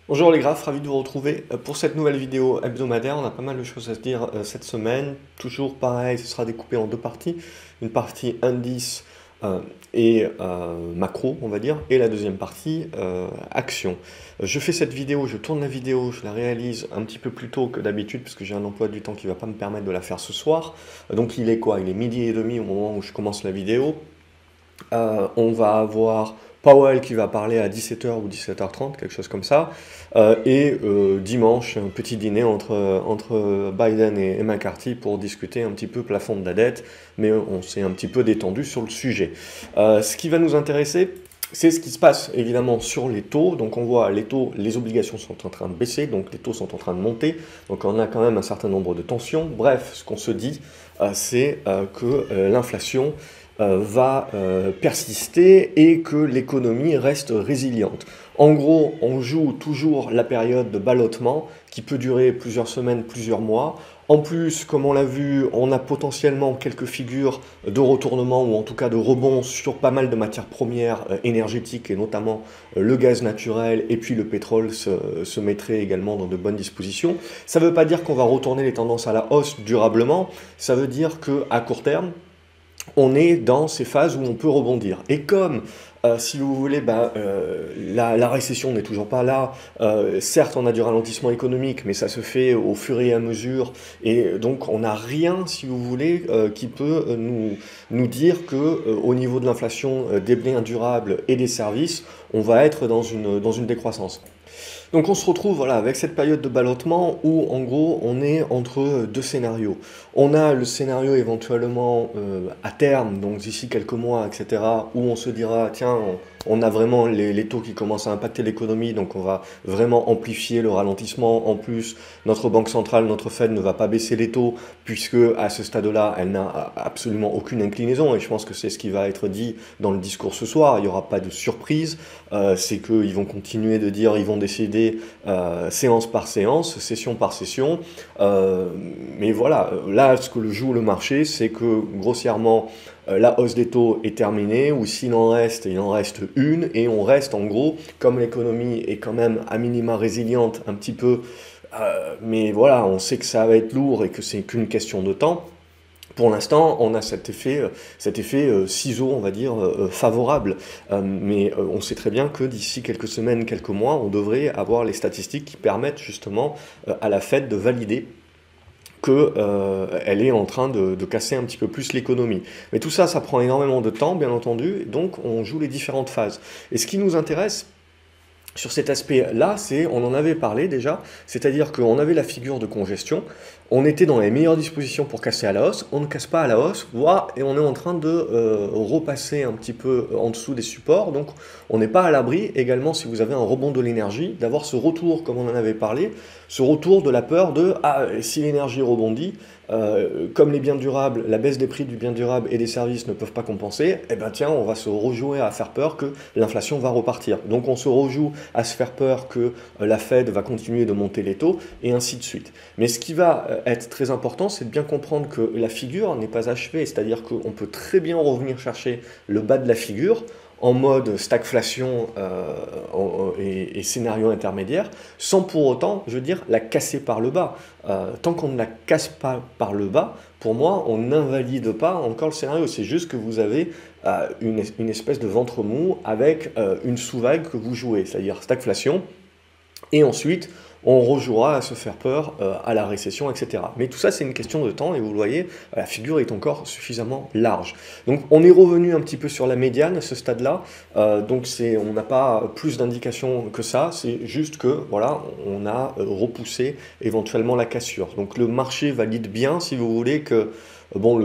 Bonjour les graphes, ravi de vous retrouver pour cette nouvelle vidéo hebdomadaire. On a pas mal de choses à se dire cette semaine. Toujours pareil, ce sera découpé en deux parties. Une partie indice et macro, on va dire, et la deuxième partie action. Je fais cette vidéo, je tourne la vidéo, je la réalise un petit peu plus tôt que d'habitude parce que j'ai un emploi du temps qui ne va pas me permettre de la faire ce soir. Donc il est quoi? Il est midi et demi au moment où je commence la vidéo. On va avoir Powell qui va parler à 17h ou 17h30, quelque chose comme ça. Dimanche, un petit dîner entre Biden et McCarthy pour discuter un petit peu plafond de la dette, mais on s'est un petit peu détendu sur le sujet. Ce qui va nous intéresser, c'est ce qui se passe évidemment sur les taux. Donc on voit les taux, les obligations sont en train de baisser, donc les taux sont en train de monter. Donc on a quand même un certain nombre de tensions. Bref, ce qu'on se dit, c'est que l'inflation va persister et que l'économie reste résiliente. En gros, on joue toujours la période de ballottement qui peut durer plusieurs semaines, plusieurs mois. En plus, comme on l'a vu, on a potentiellement quelques figures de retournement ou en tout cas de rebond sur pas mal de matières premières énergétiques et notamment le gaz naturel et puis le pétrole se mettrait également dans de bonnes dispositions. Ça ne veut pas dire qu'on va retourner les tendances à la hausse durablement, ça veut dire qu'à court terme, on est dans ces phases où on peut rebondir. Et comme, si vous voulez, la récession n'est toujours pas là, certes on a du ralentissement économique, mais ça se fait au fur et à mesure, et donc on n'a rien, si vous voulez, qui peut nous dire que au niveau de l'inflation des biens durables et des services, on va être dans une décroissance. Donc on se retrouve voilà, avec cette période de ballottement où en gros on est entre deux scénarios. On a le scénario éventuellement à terme, donc d'ici quelques mois, etc., où on se dira, tiens, on a vraiment les taux qui commencent à impacter l'économie, donc on va vraiment amplifier le ralentissement. En plus, notre banque centrale, notre Fed ne va pas baisser les taux, puisque à ce stade-là, elle n'a absolument aucune inclinaison, et je pense que c'est ce qui va être dit dans le discours ce soir, il n'y aura pas de surprise, c'est qu'ils vont continuer de dire, ils vont décider séance par séance, session par session, mais voilà, là, ce que joue le marché, c'est que grossièrement, la hausse des taux est terminée, ou s'il en reste, il en reste une, et on reste en gros, comme l'économie est quand même à minima résiliente un petit peu, mais voilà, on sait que ça va être lourd et que c'est qu'une question de temps. Pour l'instant, on a cet effet ciseau, on va dire, favorable. On sait très bien que d'ici quelques semaines, quelques mois, on devrait avoir les statistiques qui permettent justement à la Fed de valider qu'elle est en train de casser un petit peu plus l'économie. Mais tout ça, ça prend énormément de temps, bien entendu, donc on joue les différentes phases. Et ce qui nous intéresse, sur cet aspect-là, on en avait parlé déjà, c'est-à-dire qu'on avait la figure de congestion, on était dans les meilleures dispositions pour casser à la hausse, on ne casse pas à la hausse, voire, et on est en train de repasser un petit peu en dessous des supports, donc on n'est pas à l'abri également, si vous avez un rebond de l'énergie, d'avoir ce retour, comme on en avait parlé, ce retour de la peur de ah, si l'énergie rebondit, comme les biens durables, la baisse des prix du bien durable et des services ne peuvent pas compenser, eh ben tiens, on va se rejouer à faire peur que l'inflation va repartir. Donc on se rejoue à se faire peur que la Fed va continuer de monter les taux, et ainsi de suite. Mais ce qui va être très important, c'est de bien comprendre que la figure n'est pas achevée, c'est-à-dire qu'on peut très bien revenir chercher le bas de la figure, en mode stagflation et scénario intermédiaire, sans pour autant, je veux dire, la casser par le bas. Tant qu'on ne la casse pas par le bas, pour moi, on n'invalide pas encore le scénario. C'est juste que vous avez une espèce de ventre mou avec une sous-vague que vous jouez, c'est-à-dire stagflation, et ensuite on rejouera à se faire peur à la récession, etc. Mais tout ça, c'est une question de temps, et vous le voyez, la figure est encore suffisamment large. Donc on est revenu un petit peu sur la médiane à ce stade-là, on n'a pas plus d'indications que ça, c'est juste que, voilà, on a repoussé éventuellement la cassure. Donc le marché valide bien, si vous voulez, que bon,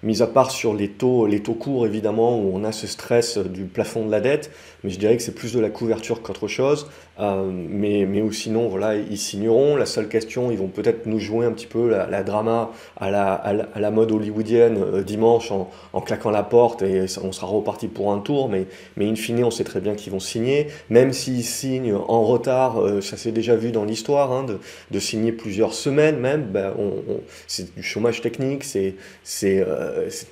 mis à part sur les taux courts, évidemment, où on a ce stress du plafond de la dette, mais je dirais que c'est plus de la couverture qu'autre chose. Ou sinon, voilà, ils signeront. La seule question, ils vont peut-être nous jouer un petit peu la drama à la mode hollywoodienne dimanche en claquant la porte, et on sera reparti pour un tour, mais in fine, on sait très bien qu'ils vont signer. Même s'ils signent en retard, ça s'est déjà vu dans l'histoire, hein, de signer plusieurs semaines même, c'est du chômage technique,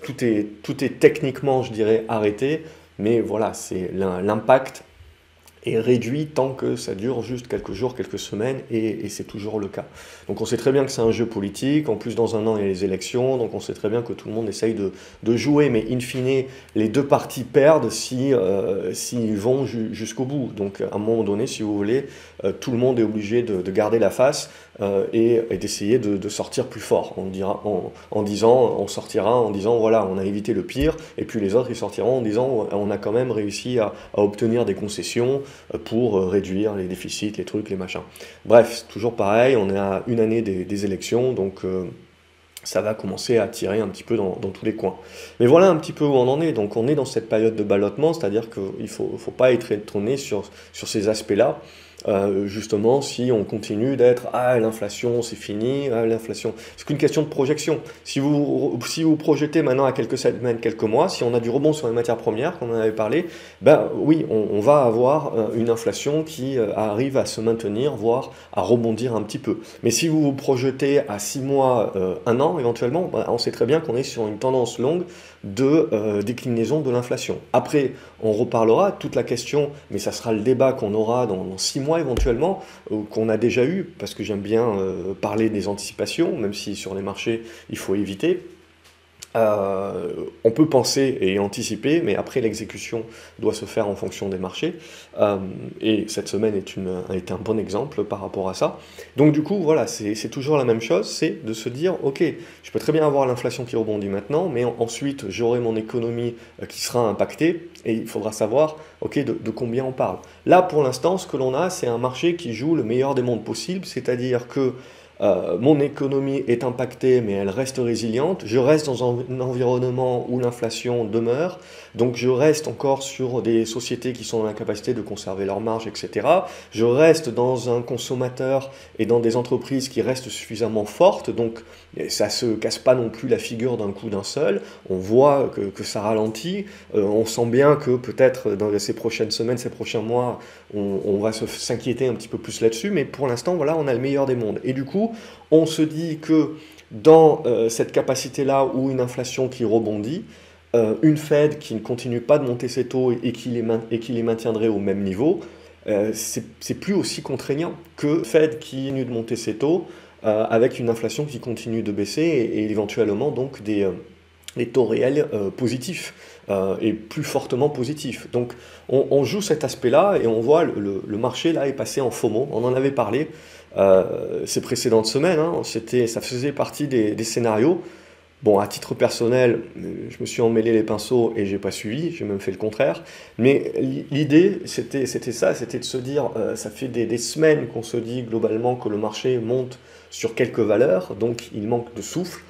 tout est techniquement, je dirais, arrêté, mais voilà, c'est l'impact et réduit tant que ça dure juste quelques jours, quelques semaines, et c'est toujours le cas. Donc on sait très bien que c'est un jeu politique, en plus dans un an il y a les élections, donc on sait très bien que tout le monde essaye de jouer, mais in fine, les deux parties perdent si, s'ils vont jusqu'au bout. Donc à un moment donné, si vous voulez, tout le monde est obligé de garder la face et d'essayer de sortir plus fort. En disant, on sortira en disant voilà, on a évité le pire, et puis les autres ils sortiront en disant on a quand même réussi à obtenir des concessions pour réduire les déficits, les trucs, les machins. Bref, toujours pareil, on est à une année des élections, donc ça va commencer à tirer un petit peu dans tous les coins. Mais voilà un petit peu où on en est. Donc on est dans cette période de ballottement, c'est-à-dire qu'il ne faut pas être étonné sur ces aspects-là. Justement, si on continue d'être ah l'inflation c'est fini, ah, l'inflation, c'est qu'une question de projection. Si vous projetez maintenant à quelques semaines, quelques mois, si on a du rebond sur les matières premières, comme on en avait parlé, ben oui, on va avoir une inflation qui arrive à se maintenir, voire à rebondir un petit peu. Mais si vous vous projetez à 6 mois, 1 an éventuellement, ben, on sait très bien qu'on est sur une tendance longue de déclinaison de l'inflation. Après, on reparlera toute la question, mais ça sera le débat qu'on aura dans 6 mois éventuellement, qu'on a déjà eu, parce que j'aime bien parler des anticipations, même si sur les marchés, il faut éviter. On peut penser et anticiper, mais après l'exécution doit se faire en fonction des marchés. Et cette semaine est un bon exemple par rapport à ça. Donc du coup, voilà, c'est toujours la même chose, c'est de se dire, ok, je peux très bien avoir l'inflation qui rebondit maintenant, mais ensuite j'aurai mon économie qui sera impactée, et il faudra savoir, ok, de combien on parle. Là, pour l'instant, ce que l'on a, c'est un marché qui joue le meilleur des mondes possibles, c'est-à-dire que mon économie est impactée, mais elle reste résiliente. Je reste dans un environnement où l'inflation demeure, donc je reste encore sur des sociétés qui sont dans la capacité de conserver leurs marges, etc. Je reste dans un consommateur et dans des entreprises qui restent suffisamment fortes, donc ça ne se casse pas non plus la figure d'un coup d'un seul. On voit que ça ralentit, on sent bien que peut-être dans ces prochaines semaines, ces prochains mois, on va s'inquiéter un petit peu plus là-dessus, mais pour l'instant, voilà, on a le meilleur des mondes. Et du coup, on se dit que dans cette capacité-là où une inflation qui rebondit, une Fed qui ne continue pas de monter ses taux et qui les maintiendrait au même niveau, c'est plus aussi contraignant que Fed qui continue de monter ses taux avec une inflation qui continue de baisser et éventuellement donc des taux réels positifs et plus fortement positifs. Donc on joue cet aspect-là et on voit le marché là est passé en FOMO, on en avait parlé ces précédentes semaines, hein, ça faisait partie des scénarios. Bon, à titre personnel, je me suis emmêlé les pinceaux et j'ai pas suivi, j'ai même fait le contraire. Mais l'idée, c'était ça, c'était de se dire, ça fait des semaines qu'on se dit globalement que le marché monte sur quelques valeurs, donc il manque de souffle.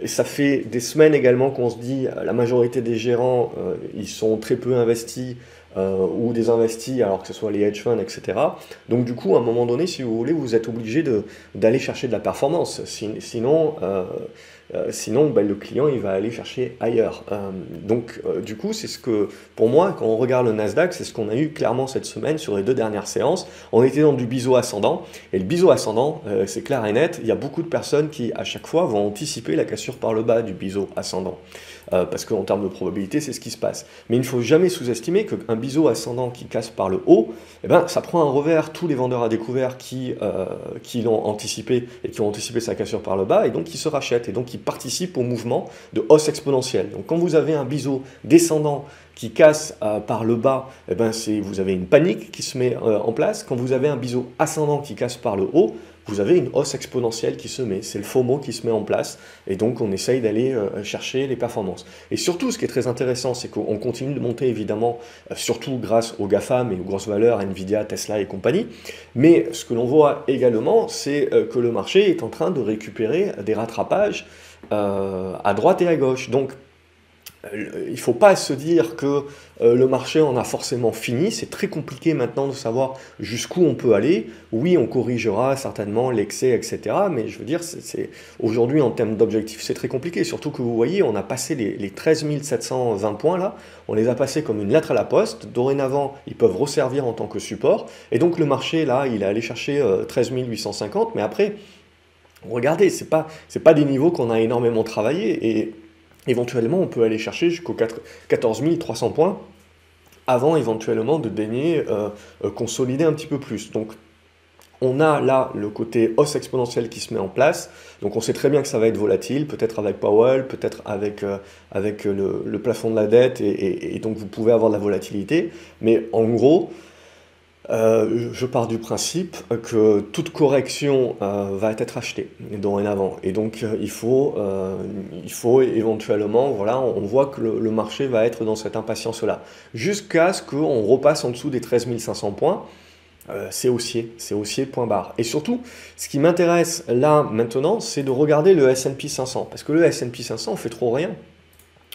Et ça fait des semaines également qu'on se dit, la majorité des gérants, ils sont très peu investis ou désinvestis, alors que ce soit les hedge funds, etc. Donc du coup, à un moment donné, si vous voulez, vous êtes obligé d'aller chercher de la performance. Sinon, ben, le client, il va aller chercher ailleurs. Donc du coup, c'est ce que, pour moi, quand on regarde le Nasdaq, c'est ce qu'on a eu clairement cette semaine sur les 2 dernières séances. On était dans du biseau ascendant, et le biseau ascendant, c'est clair et net, il y a beaucoup de personnes qui, à chaque fois, vont anticiper la cassure par le bas du biseau ascendant. Parce qu'en termes de probabilité, c'est ce qui se passe. Mais il ne faut jamais sous-estimer qu'un biseau ascendant qui casse par le haut, eh ben, ça prend un revers tous les vendeurs à découvert qui l'ont anticipé et qui ont anticipé sa cassure par le bas, et donc qui se rachètent, et donc qui participent au mouvement de hausse exponentielle. Donc quand vous avez un biseau descendant qui casse par le bas, eh ben, vous avez une panique qui se met en place. Quand vous avez un biseau ascendant qui casse par le haut, vous avez une hausse exponentielle qui se met, c'est le FOMO qui se met en place, et donc on essaye d'aller chercher les performances. Et surtout, ce qui est très intéressant, c'est qu'on continue de monter évidemment, surtout grâce aux GAFAM et aux grosses valeurs, Nvidia, Tesla et compagnie, mais ce que l'on voit également, c'est que le marché est en train de récupérer des rattrapages à droite et à gauche. Donc, il ne faut pas se dire que le marché en a forcément fini, c'est très compliqué maintenant de savoir jusqu'où on peut aller. Oui, on corrigera certainement l'excès, etc. Mais je veux dire, aujourd'hui en termes d'objectifs, c'est très compliqué. Surtout que vous voyez, on a passé les 13 720 points là, on les a passés comme une lettre à la poste. Dorénavant, ils peuvent resservir en tant que support. Et donc le marché là, il est allé chercher 13 850, mais après, regardez, c'est pas des niveaux qu'on a énormément travaillé et éventuellement, on peut aller chercher jusqu'aux 14 300 points avant éventuellement de daigner consolider un petit peu plus. Donc on a là le côté hausse exponentielle qui se met en place, donc on sait très bien que ça va être volatile, peut-être avec Powell, peut-être avec le plafond de la dette, et donc vous pouvez avoir de la volatilité, mais en gros, je pars du principe que toute correction va être achetée dorénavant. Et donc il faut éventuellement, voilà, on voit que le marché va être dans cette impatience-là. Jusqu'à ce qu'on repasse en dessous des 13 500 points, c'est haussier, point barre. Et surtout, ce qui m'intéresse là maintenant, c'est de regarder le S&P 500. Parce que le S&P 500 fait trop rien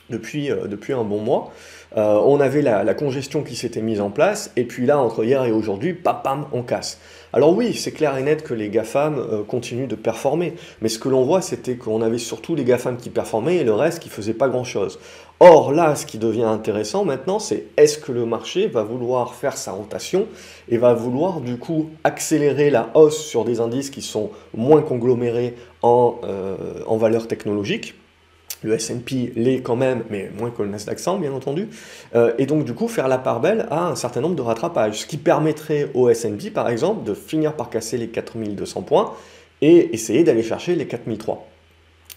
depuis un bon mois. On avait la congestion qui s'était mise en place, et puis là, entre hier et aujourd'hui, pam, on casse. Alors oui, c'est clair et net que les GAFAM continuent de performer, mais ce que l'on voit, c'était qu'on avait surtout les GAFAM qui performaient et le reste qui faisait pas grand-chose. Or là, ce qui devient intéressant maintenant, c'est est-ce que le marché va vouloir faire sa rotation et va vouloir du coup accélérer la hausse sur des indices qui sont moins conglomérés en valeur technologique. Le S&P l'est quand même, mais moins que le Nasdaq 100, bien entendu. Et donc, du coup, faire la part belle à un certain nombre de rattrapages. Ce qui permettrait au S&P, par exemple, de finir par casser les 4200 points et essayer d'aller chercher les 4003,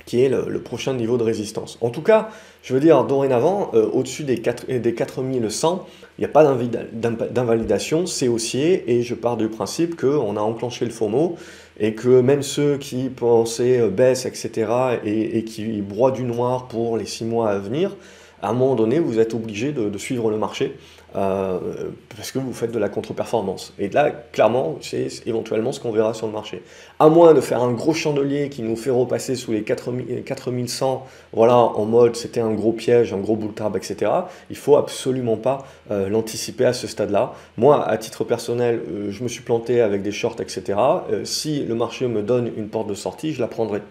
qui est le prochain niveau de résistance. En tout cas, je veux dire, dorénavant, au-dessus des 4100, il n'y a pas d'invalidation, c'est haussier, et je pars du principe qu'on a enclenché le FOMO, et que même ceux qui pensaient baisse, etc., et qui broient du noir pour les 6 mois à venir, à un moment donné, vous êtes obligé de suivre le marché, parce que vous faites de la contre-performance. Et là, clairement, c'est éventuellement ce qu'on verra sur le marché. À moins de faire un gros chandelier qui nous fait repasser sous les 4100, voilà, en mode c'était un gros piège, un gros bull trap, etc. Il faut absolument pas l'anticiper à ce stade-là. Moi, à titre personnel, je me suis planté avec des shorts, etc. Si le marché me donne une porte de sortie, je la prendrai.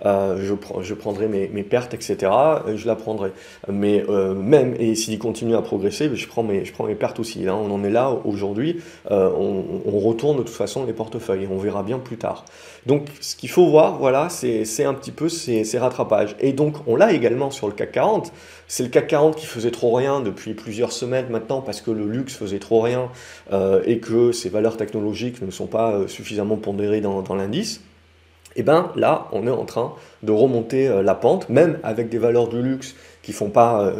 Je prendrai mes pertes, etc. Je la prendrai. Mais même, et s'il continue à progresser, je prends mes pertes aussi. Là, on en est là aujourd'hui. On retourne de toute façon les portefeuilles et on verra bien plus tard. Donc, ce qu'il faut voir, voilà, c'est un petit peu ces rattrapages. Et donc, on l'a également sur le CAC 40. C'est le CAC 40 qui faisait trop rien depuis plusieurs semaines maintenant parce que le luxe faisait trop rien et que ces valeurs technologiques ne sont pas suffisamment pondérées dans l'indice. Et bien là, on est en train de remonter la pente, même avec des valeurs du luxe qui font pas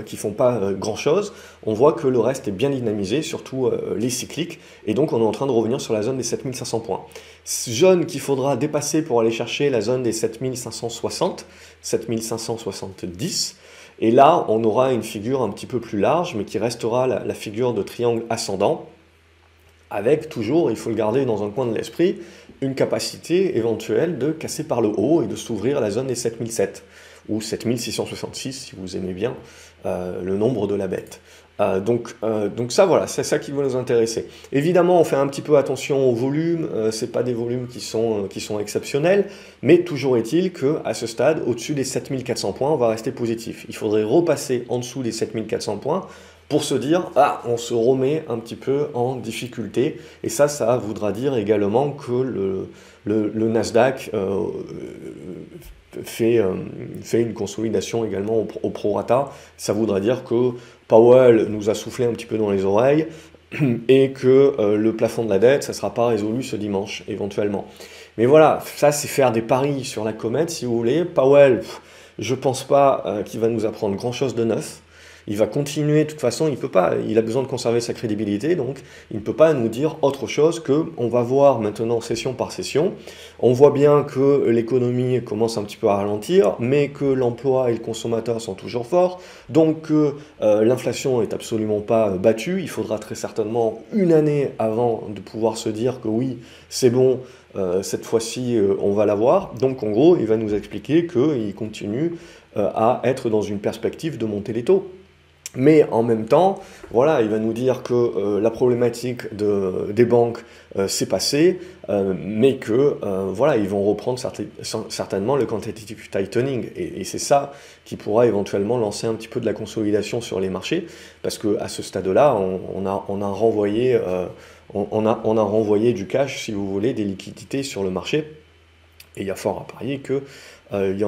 grand-chose. On voit que le reste est bien dynamisé, surtout les cycliques, et donc on est en train de revenir sur la zone des 7500 points. Zone qu'il faudra dépasser pour aller chercher la zone des 7560, 7570, et là, on aura une figure un petit peu plus large, mais qui restera la figure de triangle ascendant, avec toujours, il faut le garder dans un coin de l'esprit, une capacité éventuelle de casser par le haut et de s'ouvrir à la zone des 7007 ou 7666 si vous aimez bien le nombre de la bête. Donc ça, voilà, c'est ça qui va nous intéresser. Évidemment, on fait un petit peu attention au volume, c'est pas des volumes qui sont exceptionnels, mais toujours est-il qu'à ce stade, au-dessus des 7400 points, on va rester positif. Il faudrait repasser en dessous des 7400 points pour se dire, ah, on se remet un petit peu en difficulté. Et ça voudra dire également que le Nasdaq fait une consolidation également au prorata. Ça voudra dire que Powell nous a soufflé un petit peu dans les oreilles et que le plafond de la dette, ça ne sera pas résolu ce dimanche, éventuellement. Mais voilà, ça c'est faire des paris sur la comète, si vous voulez. Powell, je ne pense pas qu'il va nous apprendre grand-chose de neuf. Il va continuer, de toute façon, il a besoin de conserver sa crédibilité, donc il ne peut pas nous dire autre chose que on va voir maintenant session par session. On voit bien que l'économie commence un petit peu à ralentir, mais que l'emploi et le consommateur sont toujours forts, donc que l'inflation n'est absolument pas battue. Il faudra très certainement une année avant de pouvoir se dire que oui, c'est bon, cette fois-ci on va l'avoir. Donc en gros, il va nous expliquer qu'il continue à être dans une perspective de monter les taux. Mais en même temps, voilà, il va nous dire que la problématique des banques s'est passée, mais que voilà, ils vont reprendre certainement le quantitative tightening. Et c'est ça qui pourra éventuellement lancer un petit peu de la consolidation sur les marchés, parce qu'à ce stade-là, on a renvoyé du cash, si vous voulez, des liquidités sur le marché. Et il y a fort à parier que il y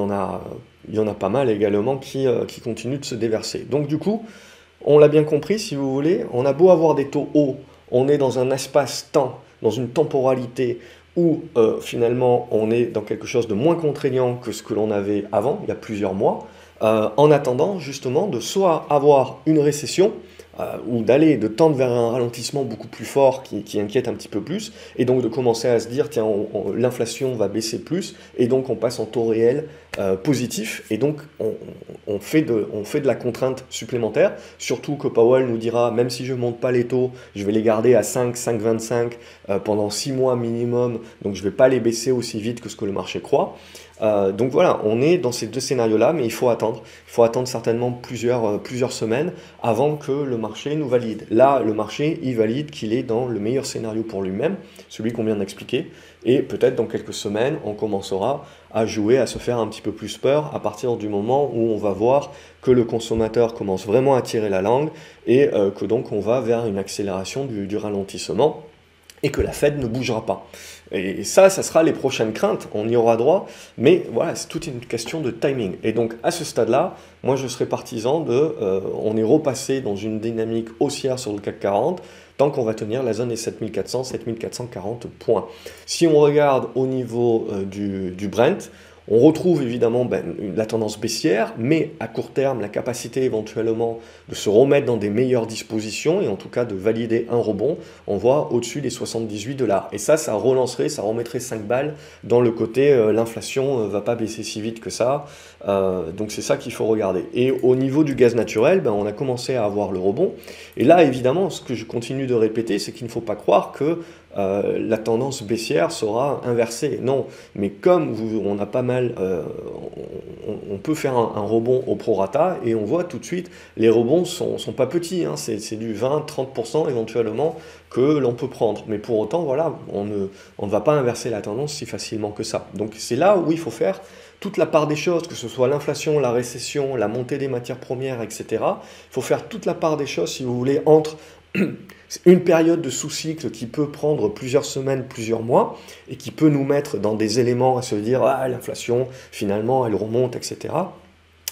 en a pas mal également qui continuent de se déverser. Donc du coup, On l'a bien compris, si vous voulez, on a beau avoir des taux hauts, on est dans un espace-temps, dans une temporalité où finalement on est dans quelque chose de moins contraignant que ce que l'on avait avant, il y a plusieurs mois, en attendant justement de soit avoir une récession, ou de tendre vers un ralentissement beaucoup plus fort qui inquiète un petit peu plus, et donc de commencer à se dire, tiens, l'inflation va baisser plus, et donc on passe en taux réel positif, et donc on fait de la contrainte supplémentaire, surtout que Powell nous dira, même si je ne monte pas les taux, je vais les garder à 5, 5,25 pendant 6 mois minimum, donc je ne vais pas les baisser aussi vite que ce que le marché croit. Donc voilà, on est dans ces deux scénarios-là, mais il faut attendre. Il faut attendre certainement plusieurs semaines avant que le marché nous valide. Là, le marché, il valide qu'il est dans le meilleur scénario pour lui-même, celui qu'on vient d'expliquer, et peut-être dans quelques semaines, on commencera à jouer, à se faire un petit peu plus peur à partir du moment où on va voir que le consommateur commence vraiment à tirer la langue et que donc on va vers une accélération du ralentissement et que la Fed ne bougera pas. Et ça sera les prochaines craintes, on y aura droit, mais voilà, c'est toute une question de timing. Et donc à ce stade-là, moi je serais partisan on est repassé dans une dynamique haussière sur le CAC 40, tant qu'on va tenir la zone des 7400, 7440 points. Si on regarde au niveau du Brent, on retrouve évidemment la tendance baissière, mais à court terme, la capacité éventuellement de se remettre dans des meilleures dispositions et en tout cas de valider un rebond, on voit au-dessus des 78 $. Et ça relancerait, ça remettrait 5 balles dans le côté l'inflation ne va pas baisser si vite que ça. Donc c'est ça qu'il faut regarder. Et au niveau du gaz naturel, on a commencé à avoir le rebond. Et là, évidemment, ce que je continue de répéter, c'est qu'il ne faut pas croire que la tendance baissière sera inversée. Non, mais comme on a pas mal, on peut faire un rebond au prorata et on voit tout de suite, les rebonds sont pas petits, hein, c'est du 20-30% éventuellement que l'on peut prendre. Mais pour autant, voilà, on ne va pas inverser la tendance si facilement que ça. Donc c'est là où il faut faire toute la part des choses, que ce soit l'inflation, la récession, la montée des matières premières, etc. Il faut faire toute la part des choses, si vous voulez, entre une période de sous-cycle qui peut prendre plusieurs semaines, plusieurs mois, et qui peut nous mettre dans des éléments à se dire « Ah, l'inflation, finalement, elle remonte, etc. »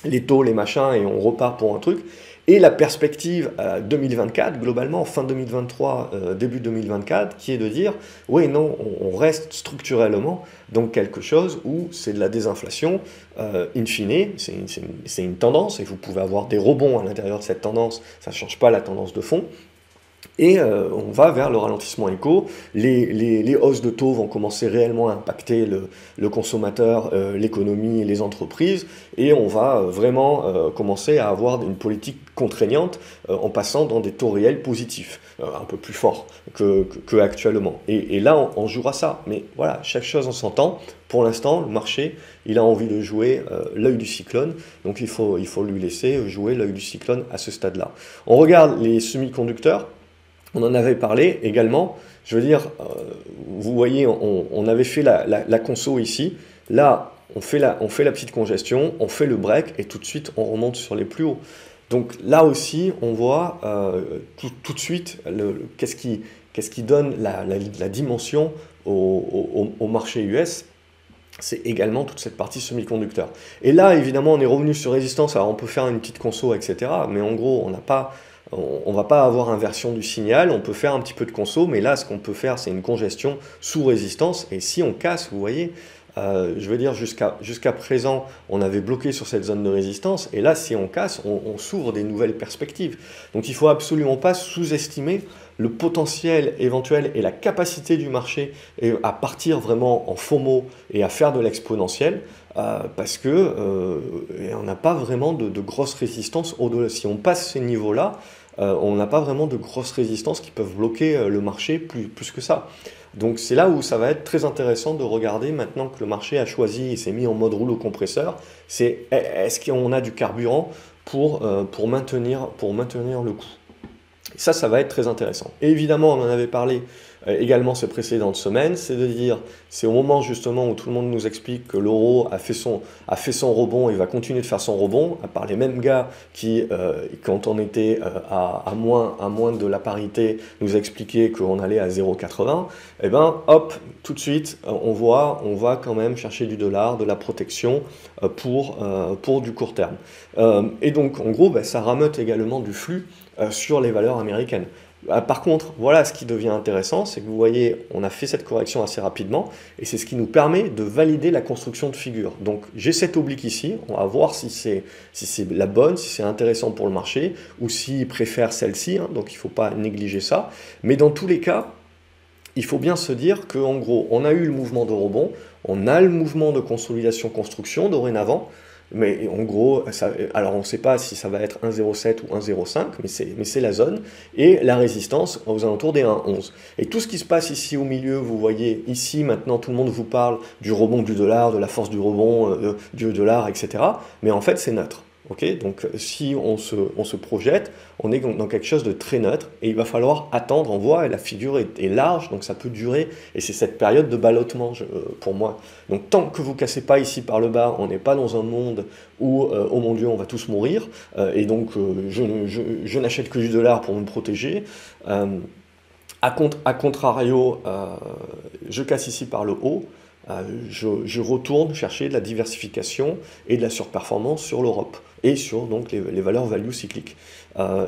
Les taux, les machins, et on repart pour un truc. Et la perspective 2024, globalement, fin 2023, début 2024, qui est de dire « Oui, non, on reste structurellement dans quelque chose où c'est de la désinflation, in fine, c'est une tendance, et vous pouvez avoir des rebonds à l'intérieur de cette tendance, ça ne change pas la tendance de fond. » Et on va vers le ralentissement éco. Les hausses de taux vont commencer réellement à impacter le consommateur, l'économie et les entreprises. Et on va vraiment commencer à avoir une politique contraignante en passant dans des taux réels positifs, un peu plus forts que actuellement. Et là, on jouera ça. Mais voilà, chaque chose en son temps. Pour l'instant, le marché, il a envie de jouer l'œil du cyclone. Donc il faut lui laisser jouer l'œil du cyclone à ce stade-là. On regarde les semi-conducteurs. On en avait parlé également, je veux dire, vous voyez, on avait fait la conso ici, là on fait la petite congestion, on fait le break et tout de suite on remonte sur les plus hauts. Donc là aussi on voit tout de suite qu'est-ce qui donne la dimension au marché US. C'est également toute cette partie semi-conducteur. Et là évidemment on est revenu sur résistance, alors on peut faire une petite conso, etc. Mais en gros on ne va pas avoir inversion du signal, on peut faire un petit peu de conso, mais là, ce qu'on peut faire, c'est une congestion sous résistance. Et si on casse, vous voyez, je veux dire, jusqu'à présent, on avait bloqué sur cette zone de résistance. Et là, si on casse, on s'ouvre des nouvelles perspectives. Donc, il ne faut absolument pas sous-estimer le potentiel éventuel et la capacité du marché à partir vraiment en FOMO et à faire de l'exponentiel. Parce que on n'a pas vraiment de grosses résistances au-delà. Si on passe ces niveaux-là, on n'a pas vraiment de grosses résistances qui peuvent bloquer le marché plus que ça. Donc c'est là où ça va être très intéressant de regarder maintenant que le marché a choisi et s'est mis en mode rouleau compresseur, c'est est-ce qu'on a du carburant pour maintenir le coup. Ça va être très intéressant. Et évidemment, on en avait parlé également ces précédentes semaines, c'est de dire, c'est au moment justement où tout le monde nous explique que l'euro a fait son rebond et va continuer de faire son rebond, à part les mêmes gars qui, quand on était à moins de la parité, nous expliquaient qu'on allait à 0,80, et ben hop, tout de suite, on va quand même chercher du dollar, de la protection pour du court terme. Et donc, en gros, ça rameute également du flux sur les valeurs américaines. Par contre, voilà ce qui devient intéressant, c'est que vous voyez, on a fait cette correction assez rapidement, et c'est ce qui nous permet de valider la construction de figure. Donc j'ai cette oblique ici, on va voir si c'est la bonne, si c'est intéressant pour le marché, ou s'il préfère celle-ci, hein, donc il ne faut pas négliger ça. Mais dans tous les cas, il faut bien se dire qu'en gros, on a eu le mouvement de rebond, on a le mouvement de consolidation-construction dorénavant, mais en gros, alors on ne sait pas si ça va être 1,07 ou 1,05, mais c'est la zone, et la résistance aux alentours des 1,11. Et tout ce qui se passe ici au milieu, vous voyez, ici maintenant tout le monde vous parle du rebond du dollar, de la force du rebond du dollar, etc. Mais en fait c'est neutre. Okay, donc si on se projette, on est dans quelque chose de très neutre et il va falloir attendre, on voit, et la figure est large, donc ça peut durer, et c'est cette période de ballottement pour moi. Donc tant que vous ne cassez pas ici par le bas, on n'est pas dans un monde où, oh mon Dieu, on va tous mourir, et donc je n'achète que du dollar pour me protéger. A contrario, je casse ici par le haut, je retourne chercher de la diversification et de la surperformance sur l'Europe et sur donc les valeurs value cycliques.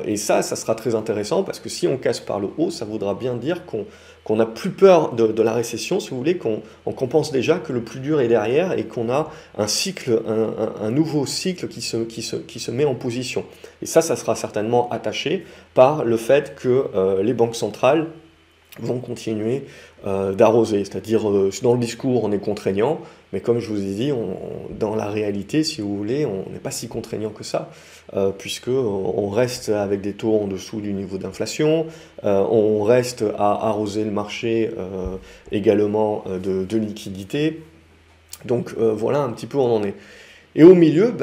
Et ça sera très intéressant parce que si on casse par le haut, ça voudra bien dire qu'on n'a plus peur de la récession, si vous voulez, qu'on pense déjà que le plus dur est derrière et qu'on a un cycle, un nouveau cycle qui se met en position. Et ça sera certainement attaché par le fait que les banques centrales vont continuer d'arroser, c'est-à-dire dans le discours on est contraignant, mais comme je vous ai dit, dans la réalité, si vous voulez, on n'est pas si contraignant que ça, puisque on reste avec des taux en dessous du niveau d'inflation, on reste à arroser le marché également de liquidités, donc voilà un petit peu où on en est. Et au milieu,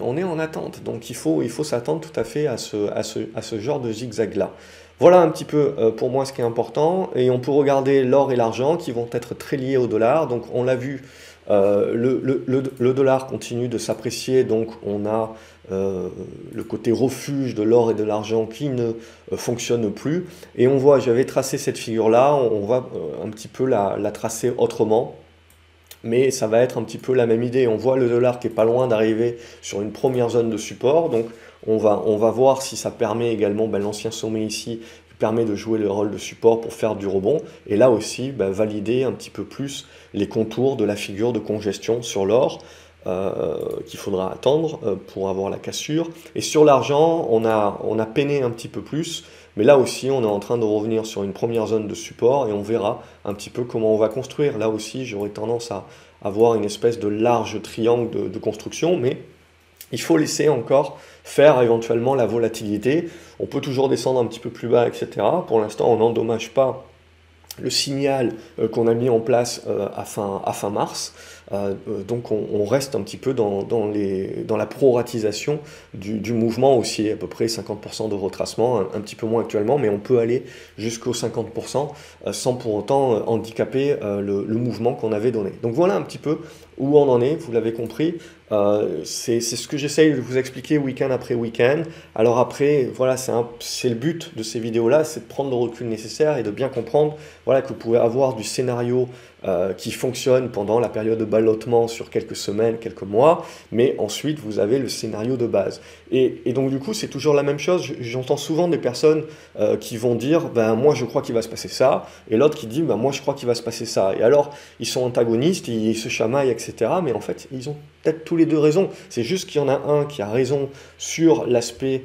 on est en attente, donc il faut s'attendre tout à fait à ce genre de zigzag-là. Voilà un petit peu pour moi ce qui est important, et on peut regarder l'or et l'argent qui vont être très liés au dollar. Donc on l'a vu, le dollar continue de s'apprécier, donc on a le côté refuge de l'or et de l'argent qui ne fonctionne plus. Et on voit, j'avais tracé cette figure-là, on va un petit peu la tracer autrement. Mais ça va être un petit peu la même idée. On voit le dollar qui est pas loin d'arriver sur une première zone de support. Donc on va voir si ça permet également, l'ancien sommet ici, qui permet de jouer le rôle de support pour faire du rebond. Et là aussi, valider un petit peu plus les contours de la figure de congestion sur l'or. Qu'il faudra attendre pour avoir la cassure. Et sur l'argent, on a peiné un petit peu plus. Mais là aussi, on est en train de revenir sur une première zone de support et on verra un petit peu comment on va construire. Là aussi, j'aurais tendance à avoir une espèce de large triangle de construction, mais il faut laisser encore faire éventuellement la volatilité. On peut toujours descendre un petit peu plus bas, etc. Pour l'instant, on n'endommage pas le signal qu'on a mis en place à fin mars. Donc on reste un petit peu dans la proratisation du mouvement aussi, à peu près 50% de retracement, un petit peu moins actuellement, mais on peut aller jusqu'aux 50% sans pour autant handicaper le mouvement qu'on avait donné. Donc voilà un petit peu où on en est, vous l'avez compris. C'est ce que j'essaye de vous expliquer week-end après week-end. Alors après, voilà, c'est le but de ces vidéos-là, c'est de prendre le recul nécessaire et de bien comprendre que vous pouvez avoir du scénario qui fonctionne pendant la période de ballottement sur quelques semaines, quelques mois, mais ensuite vous avez le scénario de base. Et donc du coup, c'est toujours la même chose. J'entends souvent des personnes qui vont dire moi je crois qu'il va se passer ça, et l'autre qui dit moi je crois qu'il va se passer ça. Et alors, ils sont antagonistes, ils se chamaillent, etc. Mais en fait, ils ont peut-être tous les deux raison. C'est juste qu'il y en a un qui a raison sur l'aspect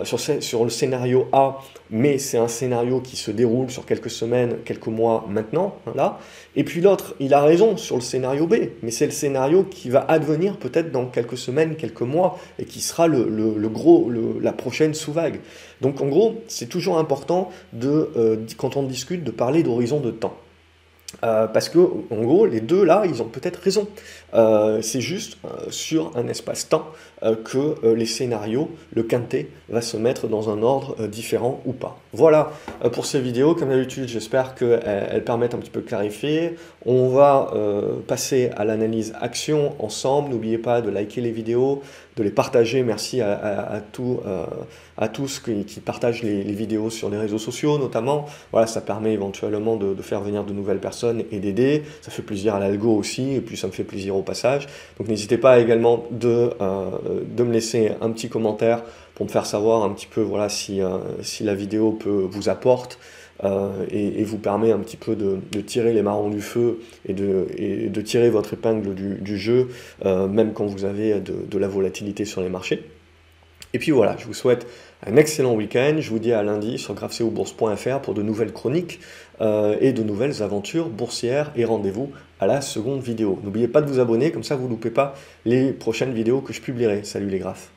sur le scénario A, mais c'est un scénario qui se déroule sur quelques semaines, quelques mois maintenant, là. Et puis l'autre, il a raison sur le scénario B, mais c'est le scénario qui va advenir peut-être dans quelques semaines, quelques mois, et qui sera la prochaine sous-vague. Donc en gros, c'est toujours important quand on discute de parler d'horizon de temps. Parce que, en gros, les deux là, ils ont peut-être raison. C'est juste sur un espace-temps que les scénarios, le quintet, va se mettre dans un ordre différent ou pas. Voilà pour ces vidéos. Comme d'habitude, j'espère qu'elles permettent un petit peu de clarifier. On va passer à l'analyse action ensemble. N'oubliez pas de liker les vidéos, de les partager. Merci à tous qui partagent les vidéos sur les réseaux sociaux notamment. Voilà, ça permet éventuellement de faire venir de nouvelles personnes et d'aider. Ça fait plaisir à l'algo aussi, et puis ça me fait plaisir au passage. Donc n'hésitez pas également de me laisser un petit commentaire pour me faire savoir un petit peu voilà, si la vidéo vous apporte et vous permet un petit peu de tirer les marrons du feu et de tirer votre épingle du jeu, même quand vous avez de la volatilité sur les marchés. Et puis voilà, je vous souhaite un excellent week-end. Je vous dis à lundi sur grafceobourse.fr pour de nouvelles chroniques et de nouvelles aventures boursières. Et rendez-vous à la seconde vidéo. N'oubliez pas de vous abonner, comme ça vous ne loupez pas les prochaines vidéos que je publierai. Salut les graphes.